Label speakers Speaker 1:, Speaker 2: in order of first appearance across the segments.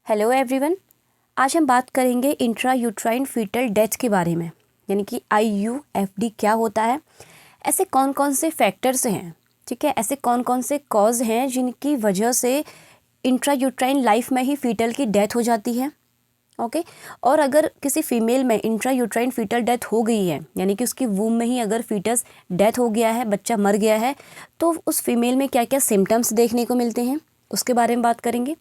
Speaker 1: Hello everyone, आज हम बात करेंगे इंट्रा यूट्राइन फीटल डेथ के बारे में, यानी कि IUFD क्या होता है, ऐसे कौन कौन से फैक्टर्स हैं, ठीक है, ऐसे कौन कौन से कॉज हैं जिनकी वजह से इंट्रा यूट्राइन लाइफ में ही फीटल की डेथ हो जाती है। ओके और अगर किसी फीमेल में इंट्रा यूट्राइन फीटल डेथ हो गई है, यानी कि उसकी वूम में ही अगर फीटस डेथ हो गया है, बच्चा मर गया है, तो उस फीमेल में क्या क्या सिम्टम्स देखने को मिलते हैं उसके बारे में बात करेंगे।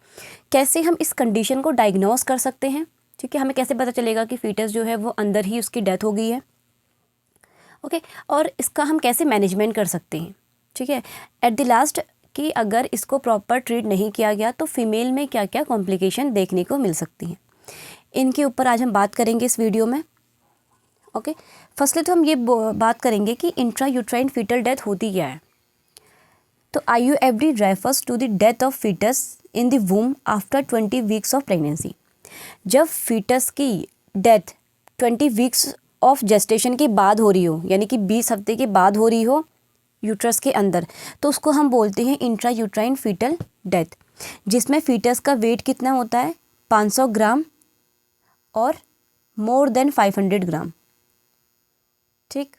Speaker 1: कैसे हम इस कंडीशन को डायग्नोस कर सकते हैं, ठीक है, हमें कैसे पता चलेगा कि फीटस जो है वो अंदर ही उसकी डेथ हो गई है। ओके और इसका हम कैसे मैनेजमेंट कर सकते हैं, ठीक है, एट द लास्ट कि अगर इसको प्रॉपर ट्रीट नहीं किया गया तो फीमेल में क्या क्या कॉम्प्लिकेशन देखने को मिल सकती हैं, इनके ऊपर आज हम बात करेंगे इस वीडियो में। ओके फर्स्टली तो हम ये बात करेंगे कि इंट्रा यूट्राइन फीटल डेथ होती क्या है। तो IUFD refers to the death of foetus in the womb after 20 weeks of pregnancy. जब फीटस की डेथ 20 वीक्स ऑफ जेस्टेशन के बाद हो रही हो, यानी कि 20 हफ्ते के बाद हो रही हो यूट्रस के अंदर, तो उसको हम बोलते हैं इंट्रा यूट्राइन फीटल डेथ, जिसमें फीटस का वेट कितना होता है 500 ग्राम और मोर देन 500 ग्राम। ठीक,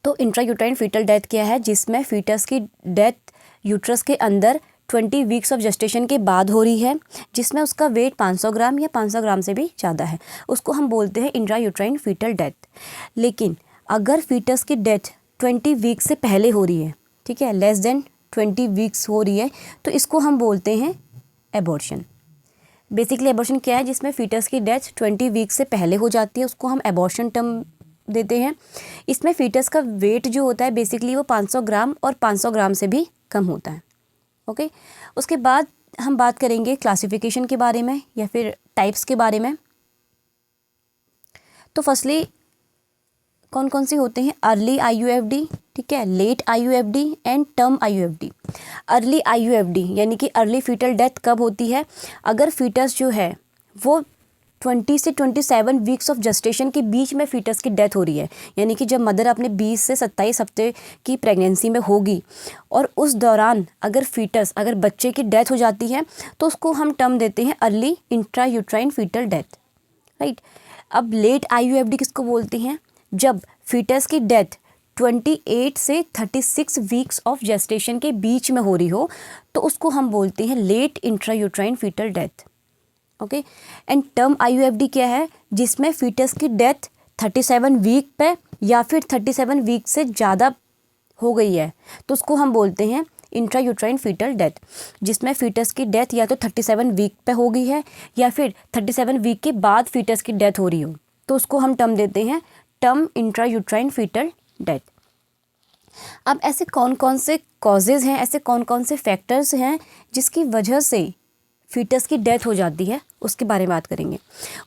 Speaker 1: तो इंट्रा यूट्राइन फीटल डेथ क्या है, जिसमें फीटस की डेथ यूट्रस के अंदर 20 वीक्स ऑफ जेस्टेशन के बाद हो रही है, जिसमें उसका वेट 500 ग्राम या 500 ग्राम से भी ज़्यादा है, उसको हम बोलते हैं इंट्रा यूट्राइन फीटल डेथ। लेकिन अगर फीटस की डेथ 20 वीक्स से पहले हो रही है, ठीक है, लेस देन 20 वीक्स हो रही है, तो इसको हम बोलते हैं एबॉर्शन। बेसिकली एबॉर्शन क्या है, जिसमें फीटस की डेथ 20 वीक्स से पहले हो जाती है, उसको हम एबॉर्शन टर्म देते हैं। इसमें फीटस का वेट जो होता है बेसिकली वो 500 ग्राम और 500 ग्राम से भी कम होता है। ओके उसके बाद हम बात करेंगे क्लासिफिकेशन के बारे में या फिर टाइप्स के बारे में। तो फर्स्टली कौन कौन से होते हैं, अर्ली IUFD, ठीक है, late IUFD and term IUFD। Early IUFD यानी कि अर्ली फीटल डेथ कब होती है, अगर फीटस जो है वो 20 से 27 वीक्स ऑफ जेस्टेशन के बीच में फीटस की डेथ हो रही है, यानी कि जब मदर अपने 20 से 27 हफ्ते की प्रेगनेंसी में होगी और उस दौरान अगर बच्चे की डेथ हो जाती है, तो उसको हम टर्म देते हैं early intrauterine foetal death, right. अब लेट IUFD किसको बोलते हैं, जब फीटस की डेथ 28 से 36 वीक्स ऑफ जेस्टेशन के बीच में हो रही हो, तो उसको हम बोलते हैं late intrauterine foetal death. Okay and term IUFD क्या है, जिसमें फीटस की डेथ 37 वीक पे या फिर 37 वीक से ज़्यादा हो गई है, तो उसको हम बोलते हैं इंट्रा यूट्राइन फीटल डेथ, जिसमें फीटस की डेथ या तो 37 वीक पे हो गई है या फिर 37 वीक के बाद फीटस की डेथ हो रही हो, तो उसको हम टर्म देते हैं term intrauterine foetal death. अब ऐसे कौन कौन से कॉजेज़ हैं, ऐसे कौन कौन से फैक्टर्स हैं जिसकी वजह से फीटस की डेथ हो जाती है, उसके बारे में बात करेंगे।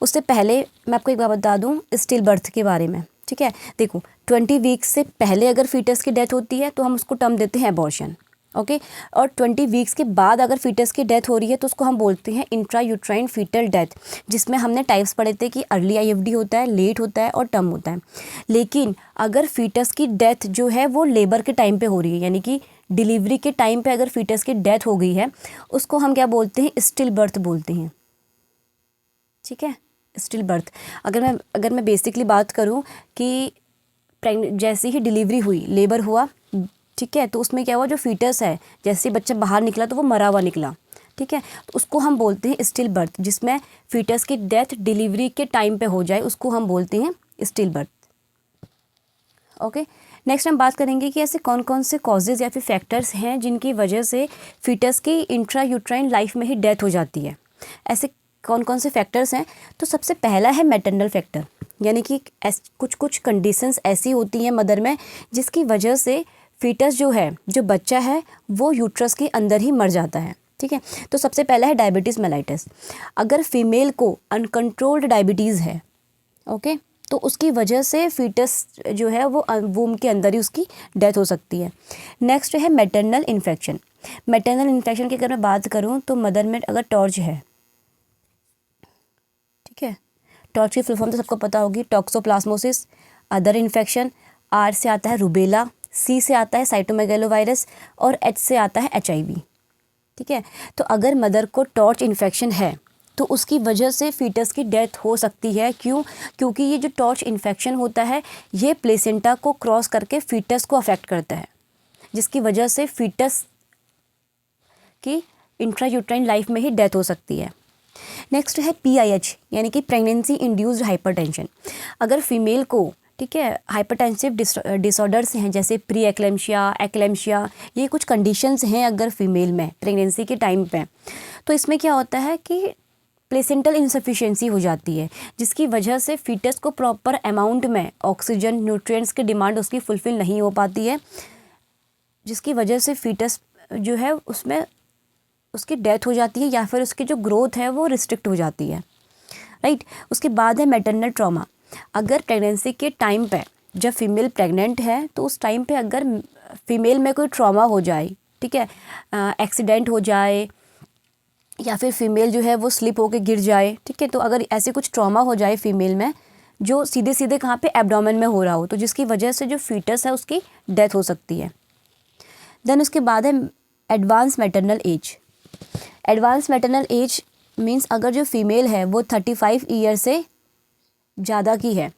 Speaker 1: उससे पहले मैं आपको एक बात बता दूं स्टिल बर्थ के बारे में, ठीक है। देखो 20 वीक्स से पहले अगर फीटस की डेथ होती है तो हम उसको टर्म देते हैं एबॉर्शन, ओके, और 20 वीक्स के बाद अगर फीटस की डेथ हो रही है तो उसको हम बोलते हैं इंट्रा यूट्राइन फीटल डेथ, जिसमें हमने टाइप्स पढ़े थे कि अर्ली IUFD होता है, लेट होता है और टर्म होता है। लेकिन अगर फीटस की डेथ जो है वो लेबर के टाइम पे हो रही है, यानी कि डिलीवरी के टाइम पे अगर फीटस की डेथ हो गई है, उसको हम क्या बोलते हैं, स्टिल बर्थ बोलते हैं, ठीक है, स्टिल बर्थ। अगर मैं बेसिकली बात करूं कि जैसे ही डिलीवरी हुई, लेबर हुआ, ठीक है, तो उसमें क्या हुआ, जो फीटस है जैसे ही बच्चा बाहर निकला तो वो मरा हुआ निकला, ठीक है, तो उसको हम बोलते हैं स्टिल बर्थ। जिसमें फीटस की डेथ डिलीवरी के टाइम पे हो जाए उसको हम बोलते हैं स्टिल बर्थ। ओके नेक्स्ट हम बात करेंगे कि ऐसे कौन कौन से कॉजेज़ या फिर फैक्टर्स हैं जिनकी वजह से फीटस की इंट्रा यूट्राइन लाइफ में ही डेथ हो जाती है। ऐसे कौन कौन से फैक्टर्स हैं, तो सबसे पहला है मैटरनल फैक्टर, यानी कि कुछ कंडीशंस ऐसी होती हैं मदर में जिसकी वजह से फीटस जो है, जो बच्चा है, वो यूट्रस के अंदर ही मर जाता है, ठीक है। तो सबसे पहला है डायबिटीज़ मेलाइटस। अगर फीमेल को अनकंट्रोल्ड डायबिटीज़ है, ओके, तो उसकी वजह से फीटस जो है वो वूम के अंदर ही उसकी डेथ हो सकती है। नेक्स्ट है मैटरनल इन्फेक्शन। मैटरनल इन्फेक्शन की अगर मैं बात करूँ तो मदर में अगर टॉर्च है, ठीक है, टॉर्च की फुल फॉर्म तो सबको पता होगी, टॉक्सोप्लाज्मोसिस। अदर इन्फेक्शन, R से आता है रूबेला, C से आता है साइटोमेगेलोवायरस और H से आता है HIV, ठीक है। तो अगर मदर को टॉर्च इन्फेक्शन है तो उसकी वजह से फीटस की डेथ हो सकती है। क्यों? क्योंकि ये जो टॉर्च इन्फेक्शन होता है ये प्लेसेंटा को क्रॉस करके फीटस को अफेक्ट करता है, जिसकी वजह से फीटस की इंट्रायूट्राइन लाइफ में ही डेथ हो सकती है। नेक्स्ट है PIH यानी कि प्रेगनेंसी इंड्यूस्ड हाइपरटेंशन। अगर फीमेल को, ठीक है, हाइपरटेंसिव डिसऑर्डर्स हैं जैसे प्री एक्लेम्शिया, एक्लेम्शिया, ये कुछ कंडीशंस हैं अगर फीमेल में प्रेगनेंसी के टाइम पे, तो इसमें क्या होता है कि प्लेसेंटल इनसफिशिएंसी हो जाती है, जिसकी वजह से फीटस को प्रॉपर अमाउंट में ऑक्सीजन, न्यूट्रिएंट्स की डिमांड उसकी फुलफ़िल नहीं हो पाती है, जिसकी वजह से फीटस जो है उसमें उसकी डेथ हो जाती है या फिर उसकी जो ग्रोथ है वो रिस्ट्रिक्ट हो जाती है, राइट। उसके बाद है मैटरनल ट्रॉमा। अगर प्रेगनेंसी के टाइम पे जब फीमेल प्रेग्नेंट है तो उस टाइम पे अगर फीमेल में कोई ट्रॉमा हो जाए, ठीक है, एक्सीडेंट हो जाए या फिर फीमेल जो है वो स्लिप होके गिर जाए, ठीक है, तो अगर ऐसे कुछ ट्रॉमा हो जाए फीमेल में जो सीधे सीधे कहाँ पे एब्डोमेन में हो रहा हो, तो जिसकी वजह से जो फीटस है उसकी डेथ हो सकती है। देन उसके बाद है advance maternal age. Advance maternal age means अगर जो फीमेल है वो 35 ईयर से ज़्यादा की है,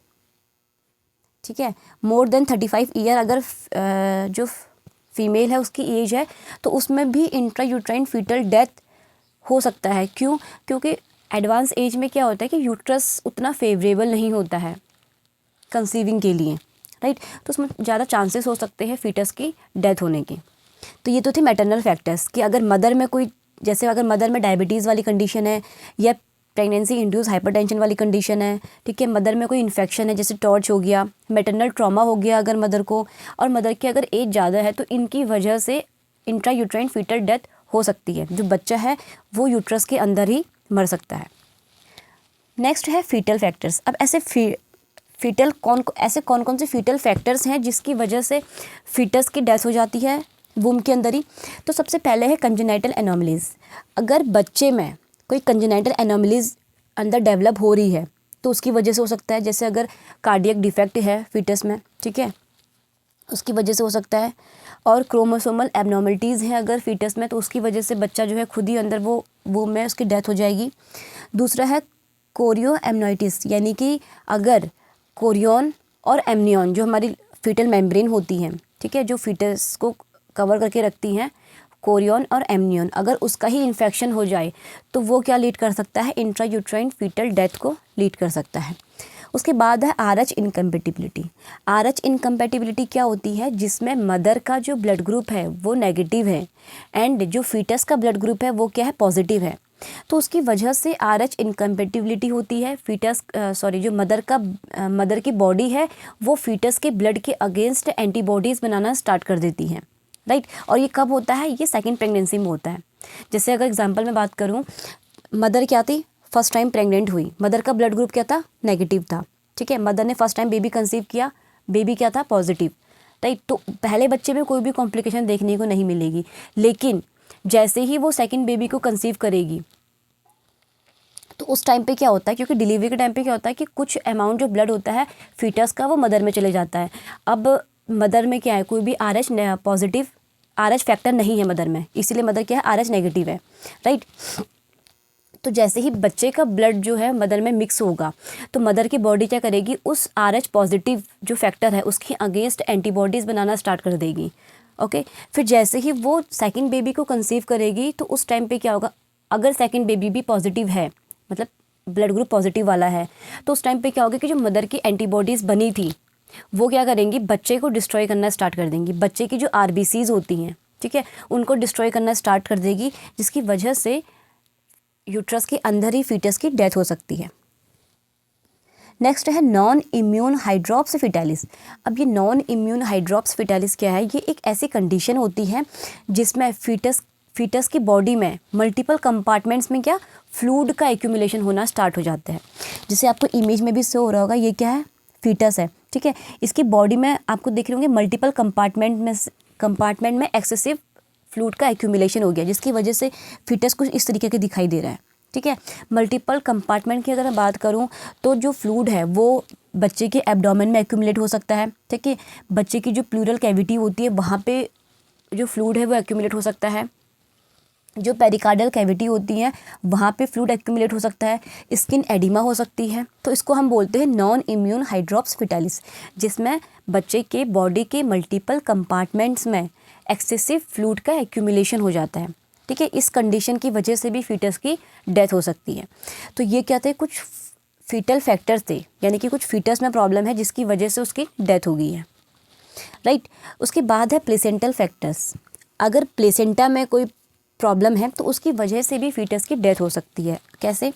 Speaker 1: ठीक है, मोर देन 35 ईयर अगर जो फीमेल है उसकी एज है तो उसमें भी इंट्रायूट्राइन फीटल डेथ हो सकता है। क्यों? क्योंकि एडवांस एज में क्या होता है कि यूट्रस उतना फेवरेबल नहीं होता है कंसीविंग के लिए, राइट, तो उसमें ज़्यादा चांसेस हो सकते हैं फीटस की डेथ होने की। तो ये तो थे मैटरनल फैक्टर्स कि अगर मदर में कोई, जैसे अगर मदर में डायबिटीज़ वाली कंडीशन है या प्रेगनेंसी इंड्यूस हाइपरटेंशन वाली कंडीशन है, ठीक है, मदर में कोई इन्फेक्शन है जैसे टॉर्च हो गया, मैटरनल ट्रॉमा हो गया अगर मदर को, और मदर की अगर एज ज़्यादा है तो इनकी वजह से इंट्रायूट्राइन फीटल डेथ हो सकती है, जो बच्चा है वो यूट्रस के अंदर ही मर सकता है। नेक्स्ट है फीटल फैक्टर्स। अब ऐसे कौन कौन से फीटल फैक्टर्स हैं जिसकी वजह से फीटस की डेथ हो जाती है वूम के अंदर ही? तो सबसे पहले है कंजेनाइटल एनोमलीज। अगर बच्चे में कोई कंजेनाइटल एनोमलीज अंदर डेवलप हो रही है तो उसकी वजह से हो सकता है, जैसे अगर कार्डियक डिफेक्ट है फीटस में, ठीक है, उसकी वजह से हो सकता है, और क्रोमोसोमल एबनॉर्मलिटीज़ हैं अगर फीटस में तो उसकी वजह से बच्चा जो है खुद ही अंदर वो वूम में उसकी डेथ हो जाएगी। दूसरा है कोरियो एमनाइटिस, यानी कि अगर कोरियन और एमनियन जो हमारी फीटल मेम्ब्रेन होती हैं, ठीक है, जो फीटस को कवर करके रखती हैं, कोरियन और एमनियन, अगर उसका ही इन्फेक्शन हो जाए तो वो क्या लीड कर सकता है? इंट्रायूट्राइन फीटल डेथ को लीड कर सकता है। उसके बाद है RH इनकम्पेटिबिलिटी। RH इनकम्पेटिबिलिटी क्या होती है? जिसमें मदर का जो ब्लड ग्रुप है वो नेगेटिव है एंड जो फीटस का ब्लड ग्रुप है वो क्या है? पॉजिटिव है। तो उसकी वजह से RH इनकम्पेटिबिलिटी होती है। जो मदर की बॉडी है वो फीटस के ब्लड के अगेंस्ट एंटीबॉडीज़ बनाना स्टार्ट कर देती हैं, राइट। और ये कब होता है? ये सेकेंड प्रेगनेंसी में होता है। जैसे अगर एग्जांपल में बात करूँ, मदर क्या थी? फर्स्ट टाइम प्रेग्नेंट हुई, मदर का ब्लड ग्रुप क्या था? नेगेटिव था, ठीक है। मदर ने फर्स्ट टाइम बेबी कंसीव किया, बेबी क्या था? Positive, right. तो पहले बच्चे में कोई भी कॉम्प्लिकेशन देखने को नहीं मिलेगी, लेकिन जैसे ही वो सेकंड बेबी को कंसीव करेगी तो उस टाइम पे क्या होता है, क्योंकि डिलीवरी के टाइम पे क्या होता है कि कुछ अमाउंट जो ब्लड होता है फीटस का वो मदर में चले जाता है। अब मदर में क्या है? कोई भी RH पॉजिटिव RH फैक्टर नहीं है मदर में, इसीलिए मदर क्या है? RH नेगेटिव है, राइट। तो जैसे ही बच्चे का ब्लड जो है मदर में मिक्स होगा तो मदर की बॉडी क्या करेगी? उस RH पॉजिटिव जो फैक्टर है उसके अगेंस्ट एंटीबॉडीज़ बनाना स्टार्ट कर देगी, ओके। फिर जैसे ही वो सेकंड बेबी को कंसीव करेगी तो उस टाइम पे क्या होगा? अगर सेकंड बेबी भी पॉजिटिव है, मतलब ब्लड ग्रुप पॉजिटिव वाला है, तो उस टाइम पे क्या होगा कि जो मदर की एंटीबॉडीज़ बनी थी वो क्या करेंगी? बच्चे को डिस्ट्रॉय करना स्टार्ट कर देंगी। बच्चे की जो RBCs होती हैं, ठीक है, उनको डिस्ट्रॉय करना स्टार्ट कर देगी, जिसकी वजह से यूट्रस के अंदर ही फीटस की डेथ हो सकती है। नेक्स्ट है नॉन इम्यून हाइड्रोप्स फिटालिस। अब ये नॉन इम्यून हाइड्रोप्स फिटालिस क्या है? ये एक ऐसी कंडीशन होती है जिसमें फीटस की बॉडी में मल्टीपल कंपार्टमेंट्स में क्या फ्लूइड का एक्यूमुलेशन होना स्टार्ट हो जाता है। जैसे आपको इमेज में भी शो हो रहा होगा, ये क्या है? फीटस है, ठीक है। इसकी बॉडी में आपको देख रहे होंगे मल्टीपल कंपार्टमेंट में एक्सेसिव फ्लूइड का एक्यूमुलेशन हो गया, जिसकी वजह से फीटस कुछ इस तरीके के दिखाई दे रहा है, ठीक है। मल्टीपल कंपार्टमेंट की अगर मैं बात करूं तो जो फ्लूइड है वो बच्चे के एब्डोमेन में एक्यूमुलेट हो सकता है, ठीक है। बच्चे की जो प्लूरल कैविटी होती है वहाँ पे जो फ्लूइड है वो एक्यूमुलेट हो सकता है, जो पेरिकार्डियल कैविटी होती है वहाँ पे फ्लूइड एक्यूमुलेट हो सकता है, स्किन एडिमा हो सकती है। तो इसको हम बोलते हैं नॉन इम्यून हाइड्रोप्स फिटालिस, जिसमें बच्चे के बॉडी के मल्टीपल कंपार्टमेंट्स में एक्सेसिव फ्लूइड का एक्यूमुलेशन हो जाता है। ठीक है, इस कंडीशन की वजह से भी फीटस की डेथ हो सकती है। तो ये क्या थे, कुछ फीटल फैक्टर्स थे, यानी कि कुछ फीटस में प्रॉब्लम है जिसकी वजह से उसकी डेथ हो गई है, राइट। उसके बाद है प्लेसेंटल फैक्टर्स। अगर प्लेसेंटा में कोई प्रॉब्लम है तो उसकी वजह से भी फीटस की डेथ हो सकती है। कैसे?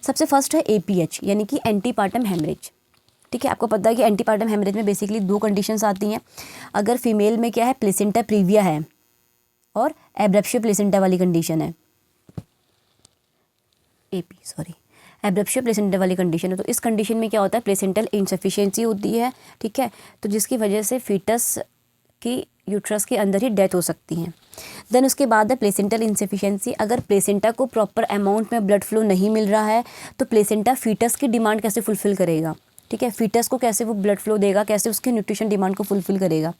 Speaker 1: सबसे फर्स्ट है APH यानी कि एंटीपार्टम हेमरेज। ठीक है, आपको पता है कि एंटीपार्टम हेमरेज में बेसिकली 2 कंडीशंस आती हैं। अगर फीमेल में क्या है, प्लेसेंटा प्रीविया है और एब्रप्शियो प्लेसेंटा वाली कंडीशन है, एब्रप्शियो प्लेसेंटा वाली कंडीशन है। तो इस कंडीशन में क्या होता है, प्लेसेंटल इनसफिशिएंसी होती है। ठीक है, तो जिसकी वजह से फीटस की यूट्रस के अंदर ही डेथ हो सकती है। देन उसके बाद है प्लेसेंटल इंसफिशिएंसी। अगर प्लेसेंटा को प्रॉपर अमाउंट में ब्लड फ्लो नहीं मिल रहा है तो प्लेसेंटा फीटस की डिमांड कैसे फुलफ़िल करेगा? ठीक है, फीटस को कैसे वो ब्लड फ्लो देगा, कैसे उसकी न्यूट्रिशन डिमांड को फुलफ़िल करेगा,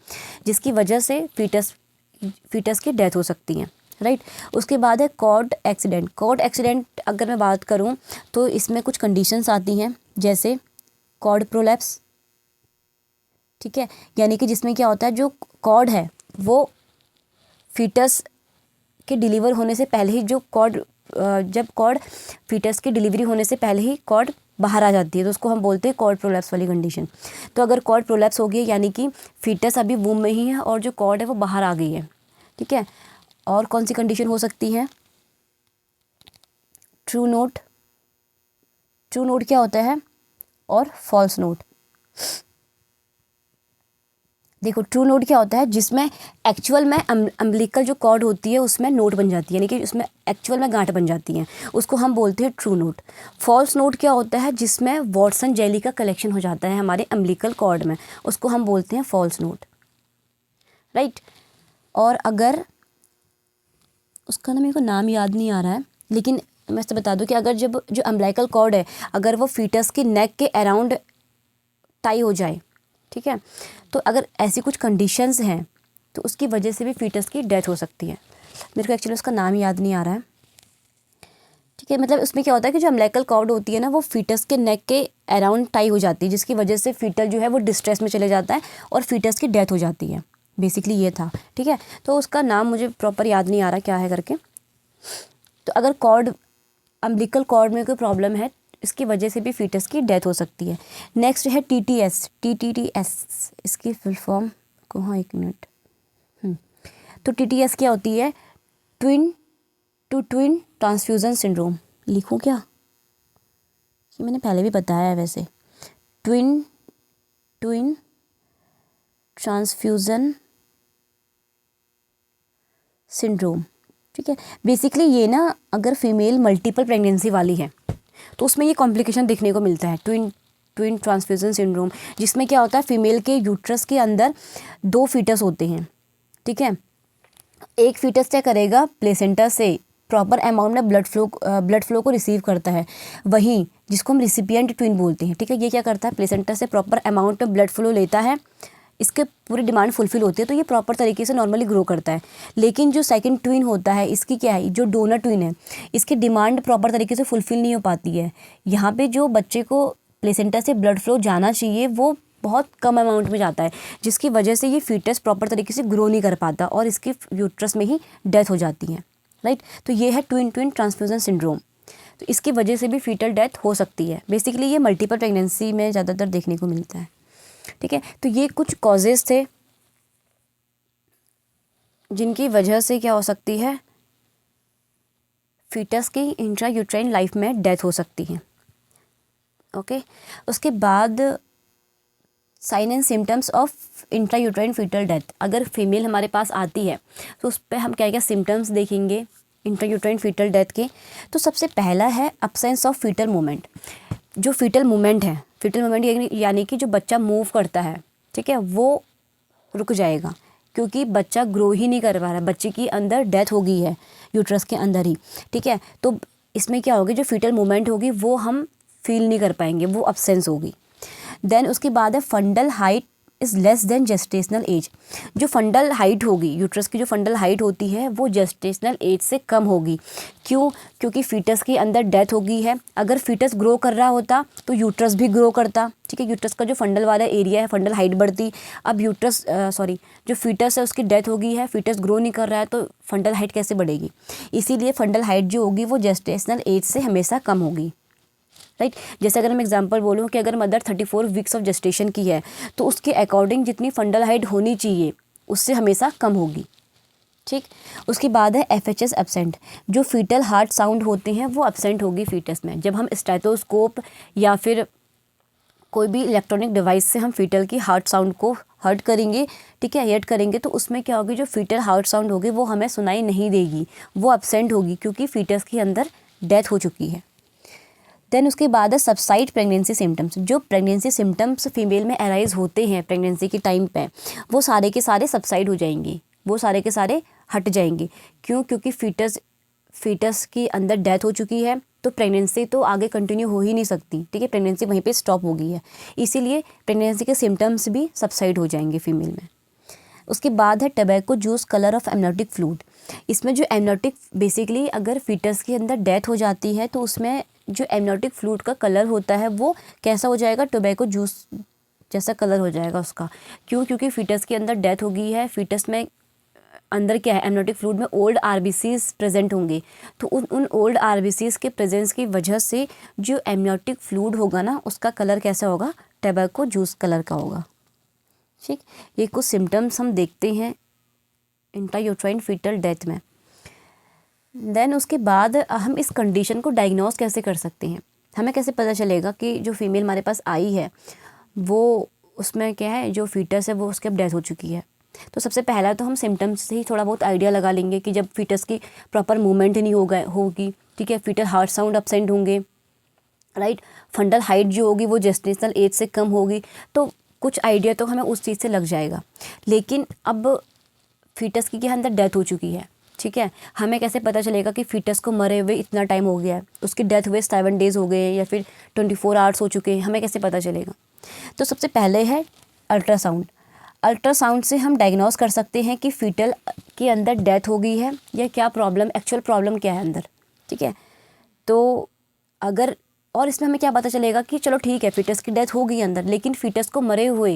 Speaker 1: जिसकी वजह से फीटस की डेथ हो सकती है, राइट। उसके बाद है कॉर्ड एक्सीडेंट। कॉर्ड एक्सीडेंट अगर मैं बात करूँ तो इसमें कुछ कंडीशंस आती हैं, जैसे कॉर्ड प्रोलैप्स। ठीक है, यानी कि जिसमें क्या होता है, जो कॉर्ड है वो फीटस के डिलीवर होने से पहले ही जब कॉर्ड फीटस की डिलीवरी होने से पहले ही कॉर्ड बाहर आ जाती है, तो उसको हम बोलते हैं कॉर्ड प्रोलैप्स वाली कंडीशन। तो अगर कॉर्ड प्रोलैप्स हो गई यानी कि फीटस अभी वूम में ही है और जो कॉर्ड है वो बाहर आ गई है। ठीक है, और कौन सी कंडीशन हो सकती है? True note. ट्रू नोट क्या होता है और फॉल्स नोट। देखो, ट्रू नोट क्या होता है, जिसमें एक्चुअल में अम्बिलिकल जो कॉर्ड होती है उसमें नोट बन जाती है, यानी कि उसमें एक्चुअल में गांठ बन जाती है, उसको हम बोलते हैं ट्रू नोट। फॉल्स नोट क्या होता है, जिसमें वॉटसन जेली का कलेक्शन हो जाता है हमारे अम्बिलिकल कॉर्ड में, उसको हम बोलते हैं फॉल्स नोट, राइट। और अगर उसका ना मेरे को नाम याद नहीं आ रहा है, लेकिन मैं इससे बता दूं कि अगर जब जो अम्बिलिकल कॉर्ड है अगर वो फीटस के नेक के अराउंड टाई हो जाए, ठीक है, तो अगर ऐसी कुछ कंडीशंस हैं तो उसकी वजह से भी फीटस की डेथ हो सकती है। मेरे को एक्चुअली उसका नाम याद नहीं आ रहा है। ठीक है, मतलब उसमें क्या होता है कि जो अम्बिलिकल कॉर्ड होती है ना वो फीटस के नेक के अराउंड टाई हो जाती है, जिसकी वजह से फीटल जो है वो डिस्ट्रेस में चले जाता है और फीटस की डेथ हो जाती है। बेसिकली ये था। ठीक है, तो उसका नाम मुझे प्रॉपर याद नहीं आ रहा क्या है करके। तो अगर कॉर्ड अम्बिलिकल कॉर्ड में कोई प्रॉब्लम है इसकी वजह से भी फीटस की डेथ हो सकती है। नेक्स्ट है TTS। TTS इसकी फुल फॉर्म को, हाँ एक मिनट, तो TTS क्या होती है, twin to twin transfusion syndrome. लिखूँ क्या, ये मैंने पहले भी बताया है वैसे, ट्विन ट्रांसफ्यूज़न सिंड्रोम। ठीक है, बेसिकली ये ना अगर फीमेल मल्टीपल प्रेगनेंसी वाली है तो उसमें ये कॉम्प्लिकेशन देखने को मिलता है, ट्विन ट्रांसफ्यूज़न सिंड्रोम, जिसमें क्या होता है फीमेल के यूट्रस के अंदर 2 फीटस होते हैं। ठीक है, एक फीटस क्या करेगा, प्लेसेंटा से प्रॉपर अमाउंट में ब्लड फ्लो को रिसीव करता है, वहीं जिसको हम रिसिपिएंट ट्विन बोलते हैं। ठीक है, ये क्या करता है, प्लेसेंटा से प्रॉपर अमाउंट में ब्लड फ्लो लेता है, इसके पूरी डिमांड फुलफिल होती है, तो ये प्रॉपर तरीके से नॉर्मली ग्रो करता है। लेकिन जो सेकंड ट्विन होता है इसकी क्या है, जो डोनर ट्विन है इसकी डिमांड प्रॉपर तरीके से फुलफिल नहीं हो पाती है। यहाँ पे जो बच्चे को प्लेसेंटा से ब्लड फ्लो जाना चाहिए वो बहुत कम अमाउंट में जाता है, जिसकी वजह से ये फीटस प्रॉपर तरीके से ग्रो नहीं कर पाता और इसकी यूट्रस में ही डेथ हो जाती है, राइट। तो ये है ट्विन ट्रांसफ्यूज़न सिंड्रोम। तो इसकी वजह से भी फीटल डेथ हो सकती है। बेसिकली ये मल्टीपल प्रेगनेंसी में ज़्यादातर देखने को मिलता है। ठीक है, तो ये कुछ कॉजेज़ थे जिनकी वजह से क्या हो सकती है, फीटस की इंट्रा यूट्राइन लाइफ में डेथ हो सकती है। ओके, उसके बाद sign and symptoms of intrauterine foetal death. अगर फीमेल हमारे पास आती है तो उस पर हम क्या क्या सिम्टम्स देखेंगे इंट्रा यूट्राइन फीटल डेथ के। तो सबसे पहला है अब्सेंस ऑफ फीटल मूवमेंट। जो फीटल मूवमेंट है, फीटल मूवमेंट यानी कि जो बच्चा मूव करता है, ठीक है, वो रुक जाएगा क्योंकि बच्चा ग्रो ही नहीं कर पा रहा है, बच्चे की अंदर डेथ हो गई है यूट्रस के अंदर ही। ठीक है, तो इसमें क्या होगी, जो फीटल मूवमेंट होगी वो हम फील नहीं कर पाएंगे, वो अब्सेंस होगी। देन उसके बाद है fundal height is less than gestational age. जो फंडल हाइट होगी, यूट्रस की जो फंडल हाइट होती है वो जेस्टेशनल एज से कम होगी। क्यों? क्योंकि फीटस के अंदर डेथ हो गई है। अगर फीटस ग्रो कर रहा होता तो यूट्रस भी ग्रो करता, ठीक है। यूट्रस का जो फंडल वाला एरिया है, फंडल हाइट बढ़ती। अब जो फीटस है उसकी डेथ हो गई है, फीटस ग्रो नहीं कर रहा है, तो फंडल हाइट कैसे बढ़ेगी? इसीलिए फंडल हाइट जो होगी वो जेस्टेशनल एज से हमेशा कम होगी, राइट। जैसे अगर मैं एग्जांपल बोलूँ कि अगर मदर 34 वीक्स ऑफ जेस्टेशन की है तो उसके अकॉर्डिंग जितनी फंडल हाइट होनी चाहिए उससे हमेशा कम होगी, ठीक। उसके बाद है FHS एब्सेंट। जो फीटल हार्ट साउंड होते हैं वो एब्सेंट होगी फीटस में। जब हम स्टेथोस्कोप या फिर कोई भी इलेक्ट्रॉनिक डिवाइस से हम फीटल की हार्ट साउंड को हर्ट करेंगे, ठीक है, हियर करेंगे, तो उसमें क्या होगी, जो फीटल हार्ट साउंड होगी वो हमें सुनाई नहीं देगी, वो एब्सेंट होगी क्योंकि फीटस के अंदर डेथ हो चुकी है। देन उसके बाद है सबसाइड प्रेगनेंसी सिम्टम्स। जो प्रेगनेंसी सिम्टम्स फीमेल में अराइज होते हैं प्रेगनेंसी के टाइम पे, वो सारे के सारे सबसाइड हो जाएंगे, वो सारे के सारे हट जाएंगे। क्यों? क्योंकि फीटस के अंदर डेथ हो चुकी है, तो प्रेगनेंसी तो आगे कंटिन्यू हो ही नहीं सकती, ठीक है, प्रेगनेंसी वहीं पे स्टॉप हो गई है। इसीलिए प्रेगनेंसी के सिम्टम्स भी सबसाइड हो जाएंगे फीमेल में। उसके बाद है tobacco juice colour of amniotic fluid. इसमें जो एमनियोटिक, बेसिकली अगर फीटस के अंदर डेथ हो जाती है तो उसमें जो एमनियोटिक फ्लूइड का कलर होता है वो कैसा हो जाएगा, टोबैको जूस जैसा कलर हो जाएगा उसका। क्यों? क्योंकि फीटस के अंदर डेथ हो गई है, फीटस में अंदर क्या है, एमनियोटिक फ्लूइड में ओल्ड आरबीसीज प्रेजेंट होंगे, तो उन ओल्ड आरबीसीज के प्रेजेंस की वजह से जो एमनियोटिक फ्लूइड होगा ना उसका कलर कैसा होगा, टोबैको जूस कलर का होगा, ठीक। ये कुछ सिम्टम्स हम देखते हैं इंट्रायूट्राइन फीटल डेथ में। देन उसके बाद हम इस कंडीशन को डायग्नोस कैसे कर सकते हैं, हमें कैसे पता चलेगा कि जो फीमेल हमारे पास आई है वो उसमें क्या है, जो फीटस है वो उसकी अब डेथ हो चुकी है। तो सबसे पहला तो हम सिम्टम्स से ही थोड़ा बहुत आइडिया लगा लेंगे कि जब फीटस की प्रॉपर मूवमेंट नहीं होगी, ठीक है, फीटल हार्ट साउंड एब्सेंट होंगे, राइट, फंडल हाइट जो होगी वो जेस्टेशनल एज से कम होगी, तो कुछ आइडिया तो हमें उस चीज़ से लग जाएगा। लेकिन अब फीटस की क्या अंदर डेथ हो चुकी है, ठीक है, हमें कैसे पता चलेगा कि फीटस को मरे हुए इतना टाइम हो गया है, उसकी डेथ हुए 7 डेज़ हो गए या फिर 24 आवर्स हो चुके हैं, हमें कैसे पता चलेगा? तो सबसे पहले है अल्ट्रासाउंड। अल्ट्रासाउंड से हम डायग्नोस कर सकते हैं कि फीटल के अंदर डेथ हो गई है या क्या प्रॉब्लम, एक्चुअल प्रॉब्लम क्या है अंदर, ठीक है। तो अगर, और इसमें हमें क्या पता चलेगा कि चलो ठीक है फीटस की डेथ हो गई अंदर, लेकिन फीटस को मरे हुए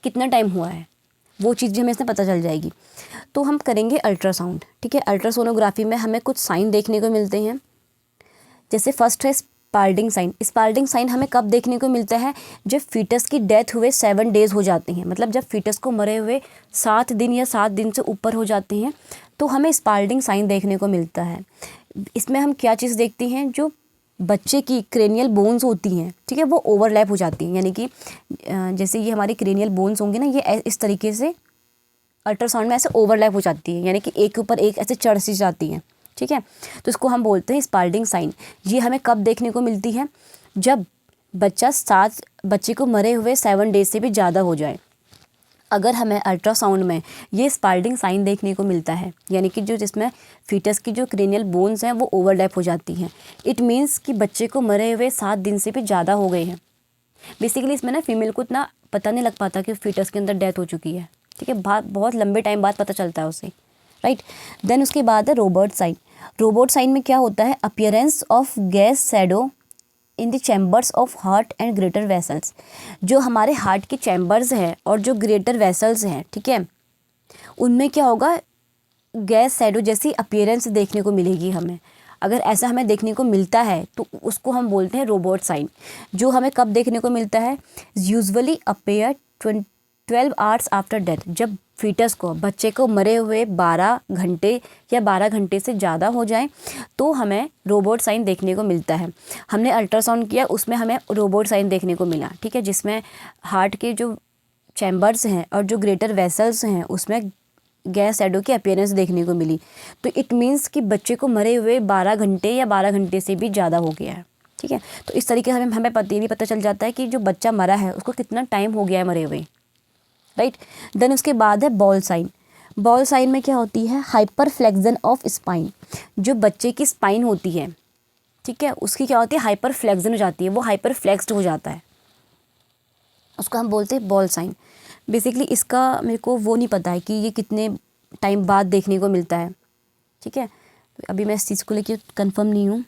Speaker 1: कितना टाइम हुआ है, वो चीज़ भी हमें इसमें पता चल जाएगी। तो हम करेंगे अल्ट्रासाउंड, ठीक है। अल्ट्रासोनोग्राफी में हमें कुछ साइन देखने को मिलते हैं। जैसे फर्स्ट है स्पाल्डिंग साइन। स्पाल्डिंग साइन हमें कब देखने को मिलता है, जब फीटस की डेथ हुए 7 डेज़ हो जाते हैं, मतलब जब फीटस को मरे हुए 7 दिन या 7 दिन से ऊपर हो जाते हैं तो हमें स्पाल्डिंग साइन देखने को मिलता है। इसमें हम क्या चीज़ देखते हैं, जो बच्चे की क्रेनियल बोन्स होती हैं, ठीक है, वो ओवरलैप हो जाती हैं, यानी कि जैसे ये हमारी क्रेनियल बोन्स होंगी ना, ये इस तरीके से अल्ट्रासाउंड में ऐसे ओवरलैप हो जाती है, यानी कि एक के ऊपर एक ऐसे चढ़ सी जाती हैं, ठीक है। तो इसको हम बोलते हैं स्पाल्डिंग साइन। ये हमें कब देखने को मिलती है, जब बच्चे को मरे हुए 7 डेज से भी ज़्यादा हो जाए। अगर हमें अल्ट्रासाउंड में ये स्पाल्डिंग साइन देखने को मिलता है, यानी कि जो जिसमें फीटस की जो क्रेनियल बोन्स हैं वो ओवरलैप हो जाती हैं, इट मीन्स कि बच्चे को मरे हुए 7 दिन से भी ज़्यादा हो गए हैं। बेसिकली इसमें ना फीमेल को इतना पता नहीं लग पाता कि फीटस के अंदर डेथ हो चुकी है, ठीक है, बहुत लंबे टाइम बाद पता चलता है उसे, राइट। देन उसके बाद है रोबोट साइन। रोबोट साइन में क्या होता है, appearance of gas shadow in the chambers of heart and greater vessels. जो हमारे हार्ट के चैम्बर्स हैं और जो ग्रेटर वेसल्स हैं, ठीक है, उनमें क्या होगा, गैस शैडो जैसी अपीयरेंस देखने को मिलेगी हमें। अगर ऐसा हमें देखने को मिलता है तो उसको हम बोलते हैं रोबोट साइन। जो हमें कब देखने को मिलता है, usually appear 12 hours after death. जब फीटस को, बच्चे को मरे हुए 12 घंटे या 12 घंटे से ज़्यादा हो जाए तो हमें रोबोट साइन देखने को मिलता है। हमने अल्ट्रासाउंड किया, उसमें हमें रोबोट साइन देखने को मिला, ठीक है, जिसमें हार्ट के जो चैम्बर्स हैं और जो ग्रेटर वेसल्स हैं उसमें गैस शैडो की अपीयरेंस देखने को मिली। तो इट मीन्स कि बच्चे को मरे हुए 12 घंटे या 12 घंटे से भी ज़्यादा हो गया है, ठीक है। तो इस तरीके से हमें ये भी पता चल जाता है कि जो बच्चा मरा है उसको कितना टाइम हो गया है मरे हुए, राइट। देन उसके बाद है बॉल साइन। बॉल साइन में क्या होती है, हाइपर फ्लेक्सन ऑफ स्पाइन। जो बच्चे की स्पाइन होती है, ठीक है, उसकी क्या होती है, हाइपर फ्लेक्सन हो जाती है, वो हाइपर फ्लेक्स्ड हो जाता है, उसको हम बोलते हैं बॉल साइन। बेसिकली इसका मेरे को वो नहीं पता है कि ये कितने टाइम बाद देखने को मिलता है, ठीक है। तो अभी मैं इस चीज़ को लेके कंफर्म नहीं हूँ,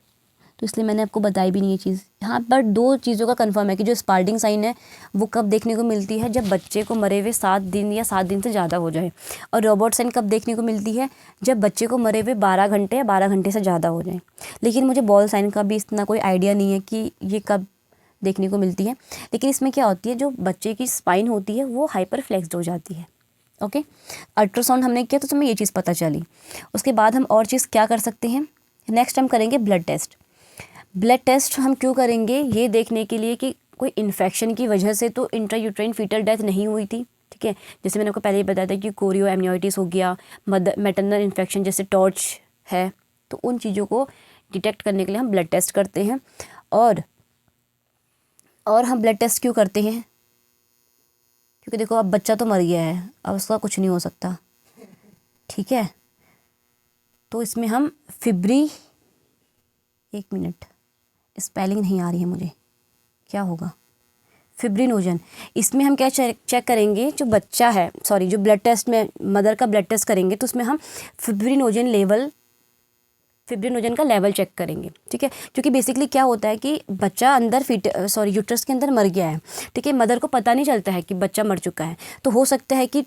Speaker 1: तो इसलिए मैंने आपको बताई भी नहीं ये चीज़। हाँ, बट 2 चीज़ों का कंफर्म है कि जो स्पाल्डिंग साइन है वो कब देखने को मिलती है, जब बच्चे को मरे हुए 7 दिन या 7 दिन से ज़्यादा हो जाए, और रोबोट साइन कब देखने को मिलती है, जब बच्चे को मरे हुए 12 घंटे या 12 घंटे से ज़्यादा हो जाए। लेकिन मुझे बॉल साइन का भी इतना कोई आइडिया नहीं है कि ये कब देखने को मिलती है। लेकिन इसमें क्या होती है, जो बच्चे की स्पाइन होती है वो हाइपर फ्लेक्स्ड हो जाती है। ओके, अल्ट्रासाउंड हमने किया तो उसमें ये चीज़ पता चली। उसके बाद हम और चीज़ क्या कर सकते हैं, नेक्स्ट हम करेंगे ब्लड टेस्ट। ब्लड टेस्ट हम क्यों करेंगे, ये देखने के लिए कि कोई इन्फेक्शन की वजह से तो इंट्रायूट्राइन फीटल डेथ नहीं हुई थी, ठीक है। जैसे मैंने आपको पहले ही बताया था कि कोरियो एमनियोटिस हो गया, मैटरनल इन्फेक्शन जैसे टॉर्च है, तो उन चीज़ों को डिटेक्ट करने के लिए हम ब्लड टेस्ट करते हैं। और हम ब्लड टेस्ट क्यों करते हैं, क्योंकि देखो अब बच्चा तो मर गया है, अब उसका कुछ नहीं हो सकता, ठीक है। तो इसमें हम एक मिनट, स्पेलिंग नहीं आ रही है मुझे, क्या होगा, फिब्रिनोजन। इसमें हम क्या चेक करेंगे, जो बच्चा है, सॉरी, जो ब्लड टेस्ट में मदर का ब्लड टेस्ट करेंगे तो उसमें हम फिब्रिनोजन का लेवल चेक करेंगे, ठीक है। क्योंकि बेसिकली क्या होता है कि बच्चा अंदर यूट्रस के अंदर मर गया है, ठीक है। मदर को पता नहीं चलता है कि बच्चा मर चुका है, तो हो सकता है कि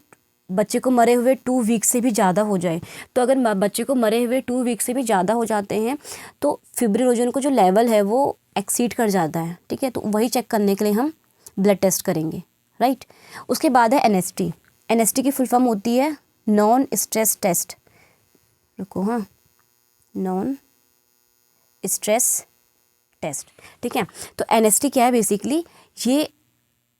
Speaker 1: बच्चे को मरे हुए 2 वीक से भी ज़्यादा हो जाए। तो अगर बच्चे को मरे हुए 2 वीक से भी ज़्यादा हो जाते हैं तो फिब्रिनोजन को जो लेवल है वो एक्सीड कर जाता है, ठीक है। तो वही चेक करने के लिए हम ब्लड टेस्ट करेंगे, राइट। उसके बाद है एनएसटी। एनएसटी की फुल फॉर्म होती है नॉन स्ट्रेस टेस्ट, रुको, हाँ, नॉन स्ट्रेस टेस्ट, ठीक है। तो एनएसटी क्या है, बेसिकली ये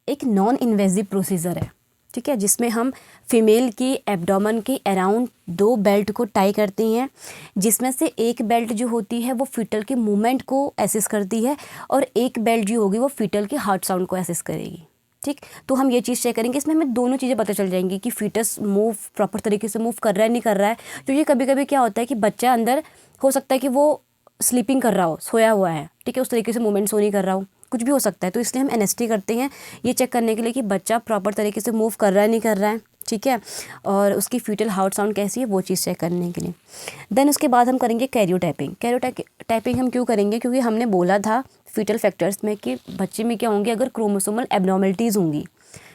Speaker 1: एक नॉन इन्वेजिव प्रोसीजर है, ठीक है, जिसमें हम फीमेल की एब्डोमेन के अराउंड 2 बेल्ट को टाई करती हैं, जिसमें से एक बेल्ट जो होती है वो फीटल के मूवमेंट को असिस्ट करती है और एक बेल्ट जो होगी वो फीटल के हार्ट साउंड को असिस्ट करेगी, ठीक। तो हम ये चीज़ चेक करेंगे, इसमें हमें दोनों चीज़ें पता चल जाएंगी कि फीटस मूव प्रॉपर तरीके से मूव कर रहा है नहीं कर रहा है। क्योंकि कभी कभी क्या होता है कि बच्चा अंदर हो सकता है कि वो स्लीपिंग कर रहा हो, सोया हुआ है, ठीक है, उस तरीके से मूवमेंट्स हो नहीं कर रहा हो, कुछ भी हो सकता है। तो इसलिए हम एनएसटी करते हैं ये चेक करने के लिए कि बच्चा प्रॉपर तरीके से मूव कर रहा है नहीं कर रहा है, ठीक है, और उसकी फीटल हार्ट साउंड कैसी है वो चीज़ चेक करने के लिए। देन उसके बाद हम करेंगे कैरियोटाइपिंग। कैरियोटाइपिंग हम क्यों करेंगे, क्योंकि हमने बोला था फीटल फैक्टर्स में कि बच्चे में क्या होंगे, अगर क्रोमोसोमल एबनॉर्मलिटीज़ होंगी,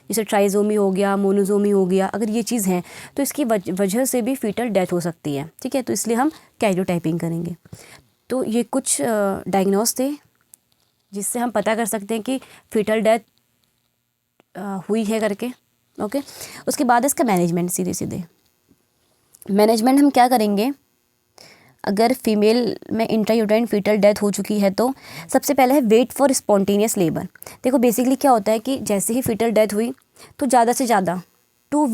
Speaker 1: जैसे ट्राइजोमी हो गया, मोनोजोमी हो गया, अगर ये चीज़ है तो इसकी वजह से भी फीटल डेथ हो सकती है, ठीक है। तो इसलिए हम कैरियोटाइपिंग करेंगे। तो ये कुछ डायग्नोस थे जिससे हम पता कर सकते हैं कि फीटल डेथ हुई है करके, ओके। उसके बाद इसका मैनेजमेंट, सीधे मैनेजमेंट हम क्या करेंगे, अगर फीमेल में इंट्रायूटेराइन फीटल डेथ हो चुकी है तो सबसे पहले है वेट फॉर स्पॉन्टेनियस लेबर। देखो बेसिकली क्या होता है कि जैसे ही फीटल डेथ हुई तो ज़्यादा से ज़्यादा 2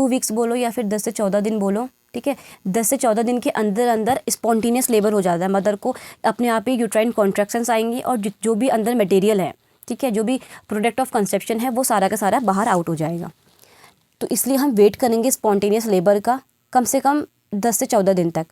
Speaker 1: वीक्स बोलो या फिर 10 से 14 दिन बोलो, ठीक है, 10 से 14 दिन के अंदर अंदर स्पॉन्टेनियस लेबर हो जाता है। मदर को अपने आप ही यूट्राइन कॉन्ट्रैक्शंस आएंगी और जो भी अंदर मटेरियल है, ठीक है, जो भी प्रोडक्ट ऑफ कंसेप्शन है वो सारा का सारा बाहर आउट हो जाएगा। तो इसलिए हम वेट करेंगे स्पॉन्टेनियस लेबर का कम से कम 10 से 14 दिन तक।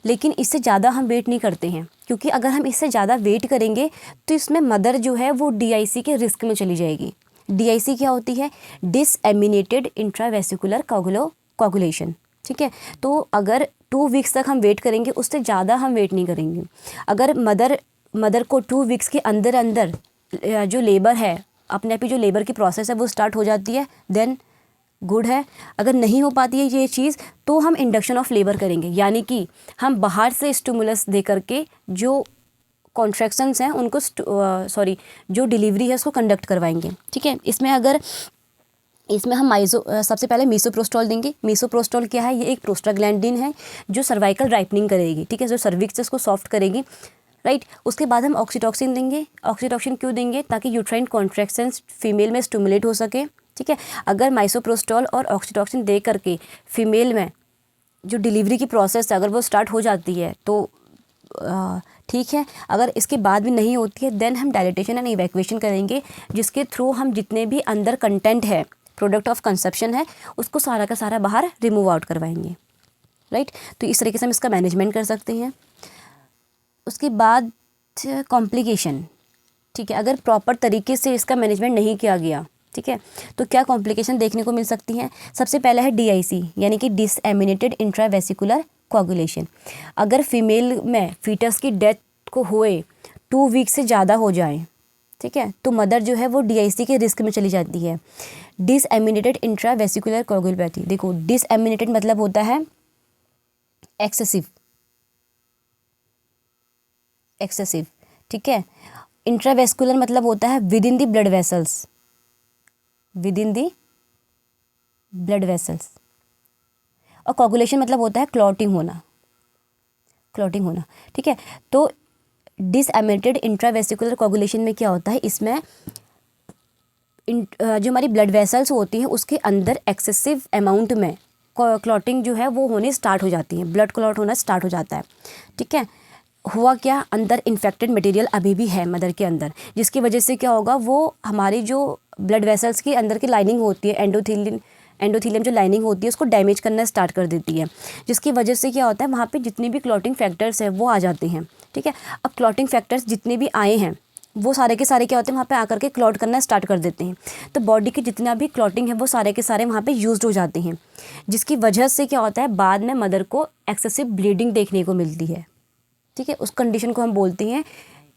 Speaker 1: लेकिन इससे ज़्यादा हम वेट नहीं करते हैं, क्योंकि अगर हम इससे ज़्यादा वेट करेंगे तो इसमें मदर जो है वो DIC के रिस्क में चली जाएगी। DIC क्या होती है, डिसएमिनेटेड इंट्रावेसिकुलर कोगुलेशन, ठीक है। तो अगर 2 वीक्स तक हम वेट करेंगे, उससे ज़्यादा हम वेट नहीं करेंगे। अगर मदर को 2 वीक्स के अंदर अंदर जो लेबर है, अपने आप ही जो लेबर की प्रोसेस है वो स्टार्ट हो जाती है, देन गुड है। अगर नहीं हो पाती है ये चीज़ तो हम इंडक्शन ऑफ लेबर करेंगे, यानी कि हम बाहर से स्टिमुलस दे करके जो कॉन्ट्रैक्शंस हैं उनको जो डिलीवरी है उसको कंडक्ट करवाएंगे, ठीक है। इसमें हम सबसे पहले मीसोप्रोस्टॉल देंगे। मीसोप्रोस्टॉल क्या है, ये एक प्रोस्टाग्लैंडिन है जो सर्वाइकल राइपनिंग करेगी, ठीक है, जो सर्विक्स को सॉफ्ट करेगी, राइट। उसके बाद हम ऑक्सीटॉक्सिन देंगे। ऑक्सीटॉक्सिन क्यों देंगे, ताकि यूट्राइन कॉन्ट्रैक्शंस फीमेल में स्टिमुलेट हो सके, ठीक है। अगर माइसोप्रोस्टॉल और ऑक्सीटॉक्सिन दे करके फीमेल में जो डिलीवरी की प्रोसेस है अगर वो स्टार्ट हो जाती है तो ठीक है। अगर इसके बाद भी नहीं होती है देन हम डायलिटेशन एंड इवैक्यूएशन करेंगे, जिसके थ्रू हम जितने भी अंदर कंटेंट है, प्रोडक्ट ऑफ कंसेप्शन है, उसको सारा का सारा बाहर रिमूव आउट करवाएंगे, राइट। तो इस तरीके से हम इसका मैनेजमेंट कर सकते हैं। उसके बाद कॉम्प्लिकेशन, ठीक है, अगर प्रॉपर तरीके से इसका मैनेजमेंट नहीं किया गया ठीक है। तो क्या कॉम्प्लिकेशन देखने को मिल सकती हैं? सबसे पहला है DIC यानी कि डिसएमिनेटेड इंट्रावेसिकुलर कोगुलेशन। अगर फीमेल में फीटस की डेथ को हुए 2 वीक से ज़्यादा हो जाए, ठीक है, तो मदर जो है वो DIC के रिस्क में चली जाती है। डिसएमिनेटेड इंट्रावेसिकुलर कोगुलोपैथी, देखो डिसएमिनेटेड मतलब होता है एक्सेसिव, ठीक है। इंट्रावेस्कुलर मतलब होता है with in the blood vessels, with in the blood vessels. और कोगुलेशन मतलब होता है क्लॉटिंग होना, ठीक है। तो डिसएमिनेटेड इंट्रावेसिकुलर कोगुलेशन में क्या होता है, इसमें जो हमारी ब्लड वेसल्स होती हैं उसके अंदर एक्सेसिव अमाउंट में क्लॉटिंग जो है वो होने स्टार्ट हो जाती है, ब्लड क्लॉट होना स्टार्ट हो जाता है, ठीक है। हुआ क्या, अंदर इन्फेक्टेड मटेरियल अभी भी है मदर के अंदर, जिसकी वजह से क्या होगा, वो हमारी जो ब्लड वेसल्स की अंदर की लाइनिंग होती है, एंडोथेलियम जो लाइनिंग होती है उसको डैमेज करना स्टार्ट कर देती है, जिसकी वजह से क्या होता है वहाँ पे जितने भी क्लॉटिंग फैक्टर्स हैं वो आ जाते हैं, ठीक है। अब क्लॉटिंग फैक्टर्स जितने भी आए हैं वो सारे के सारे क्या होते हैं वहाँ पे आकर के क्लॉट करना स्टार्ट कर देते हैं। तो बॉडी की जितना भी क्लॉटिंग है वो सारे के सारे वहाँ पे यूज्ड हो जाते हैं, जिसकी वजह से क्या होता है बाद में मदर को एक्सेसिव ब्लीडिंग देखने को मिलती है, ठीक है। उस कंडीशन को हम बोलते हैं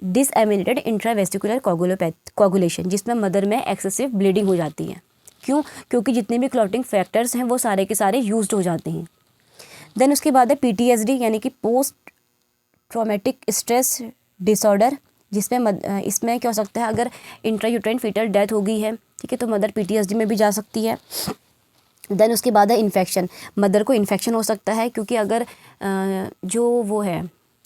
Speaker 1: डिसएमिनेटेड इंट्रावेस्टिकुलर कोगुलेशन, जिसमें मदर में एक्सेसिव ब्लीडिंग हो जाती है। क्यों? क्योंकि जितने भी क्लॉटिंग फैक्टर्स हैं वो सारे के सारे यूज्ड हो जाते हैं। देन उसके बाद है PTSD यानी कि पोस्ट ट्रॉमेटिक स्ट्रेस डिसऑर्डर, जिसमें इसमें क्या हो सकता है, अगर इंट्रायूट्राइन फीटल डेथ हो गई है, ठीक है, तो मदर PTSD में भी जा सकती है। देन उसके बाद है इन्फेक्शन, मदर को इन्फेक्शन हो सकता है क्योंकि अगर जो वो है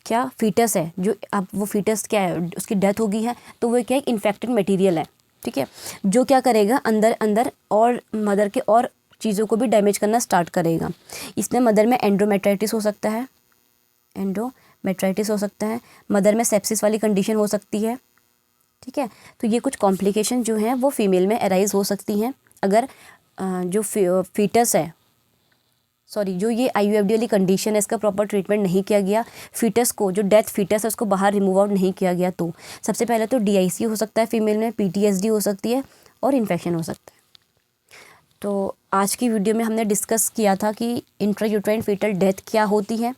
Speaker 1: क्या फीटस है, जो अब वो फीटस क्या है उसकी डेथ हो गई है तो वो क्या एक इन्फेक्टेड मटेरियल है, ठीक है, जो क्या करेगा अंदर अंदर और मदर के और चीज़ों को भी डैमेज करना स्टार्ट करेगा। इसमें मदर में एंडोमेट्राइटिस हो सकता है, मदर में सेप्सिस वाली कंडीशन हो सकती है, ठीक है। तो ये कुछ कॉम्प्लिकेशन जो हैं वो फीमेल में अराइज हो सकती हैं अगर जो फीटस है, जो ये IUFD वाली कंडीशन है इसका प्रॉपर ट्रीटमेंट नहीं किया गया, फीटस को जो डेथ फीटस है उसको बाहर रिमूव आउट नहीं किया गया, तो सबसे पहले तो DIC हो सकता है फीमेल में, PTSD हो सकती है और इन्फेक्शन हो सकता है। तो आज की वीडियो में हमने डिस्कस किया था कि इंट्रायूट्राइन फीटल डेथ क्या होती है,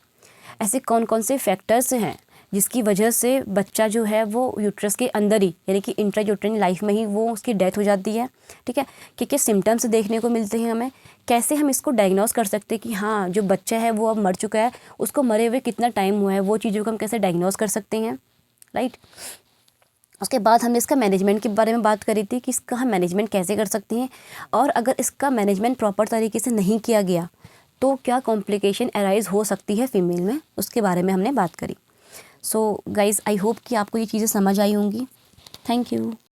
Speaker 1: ऐसे कौन कौन से फैक्टर्स हैं जिसकी वजह से बच्चा जो है वो यूट्रस के अंदर ही यानी कि इंट्रायूट्राइन लाइफ में ही वो उसकी डेथ हो जाती है, ठीक है। क्या सिम्टम्स देखने को मिलते हैं हमें, कैसे हम इसको डायग्नोस कर सकते हैं कि हाँ जो बच्चा है वो अब मर चुका है, उसको मरे हुए कितना टाइम हुआ है, वो चीज़ों को हम कैसे डायग्नोस कर सकते हैं, राइट। उसके बाद हमने इसका मैनेजमेंट के बारे में बात करी थी कि इसका हम मैनेजमेंट कैसे कर सकते हैं, और अगर इसका मैनेजमेंट प्रॉपर तरीके से नहीं किया गया तो क्या कॉम्प्लिकेशन अराइज हो सकती है फीमेल में, उसके बारे में हमने बात करी। सो गाइज़ आई होप कि आपको ये चीज़ें समझ आई होंगी। Thank you.